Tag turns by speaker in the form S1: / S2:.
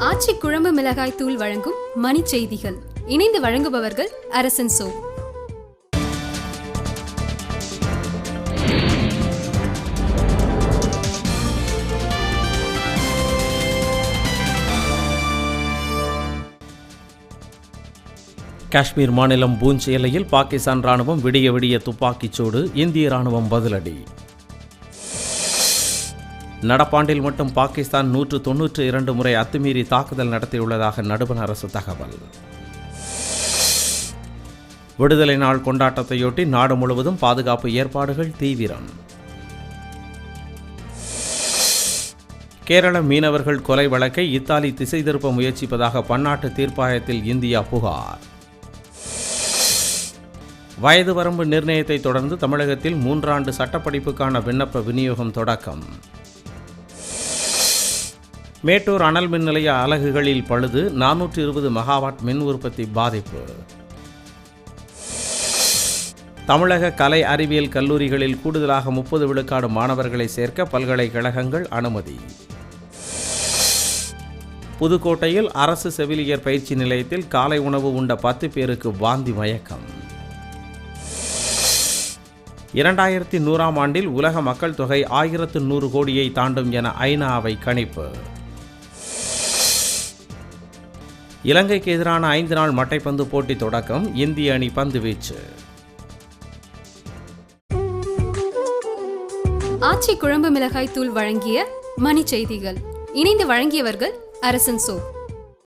S1: ஆச்சி குழம்பு மிளகாய் தூள் வழங்கும் மணி செய்திகள். இணைந்து வழங்குபவர்கள் அரசன் சோ.
S2: காஷ்மீர் மாநிலம் பூஞ்ச் எல்லையில் பாகிஸ்தான் ராணுவம் விடிய விடிய துப்பாக்கிச்சூடு, இந்திய ராணுவம் பதிலடி. நடப்பாண்டில் மட்டும் பாகிஸ்தான் 192 முறை அத்துமீறி தாக்குதல் நடத்தியுள்ளதாக நடுவண் அரசு தகவல். விடுதலை நாள் கொண்டாட்டத்தையொட்டி நாடு முழுவதும் பாதுகாப்பு ஏற்பாடுகள் தீவிரம். கேரள மீனவர்கள் கொலை வழக்கை இத்தாலி திசை திருப்ப முயற்சிப்பதாக பன்னாட்டு தீர்ப்பாயத்தில் இந்தியா புகார். வயது வரம்பு நிர்ணயத்தை தொடர்ந்து தமிழகத்தில் 3 ஆண்டு சட்டப்படிப்புக்கான விண்ணப்ப விநியோகம் தொடக்கம். மேட்டூர் அனல் மின் நிலைய அலகுகளில் பழுது, 420 மெகாவாட் மின் உற்பத்தி பாதிப்பு. தமிழக கலை அறிவியல் கல்லூரிகளில் கூடுதலாக 30 விழுக்காடு மாணவர்களை சேர்க்க பல்கலைக்கழகங்கள் அனுமதி. புதுக்கோட்டையில் அரசு செவிலியர் பயிற்சி நிலையத்தில் காலை உணவு உண்ட 10 பேருக்கு வாந்தி மயக்கம். 2100ஆம் ஆண்டில் உலக மக்கள் தொகை 1100 கோடியை தாண்டும் என ஐநாவை கணிப்பு. இலங்கைக்கு எதிரான 5 நாள் மட்டைப்பந்து போட்டி தொடக்கம். இந்திய அணி பந்து வீச்சு.
S1: ஆச்சி குழம்பு மிளகாய் தூள் வழங்கிய மணி செய்திகள். இணைந்து வழங்கியவர்கள் அரசன் சோ.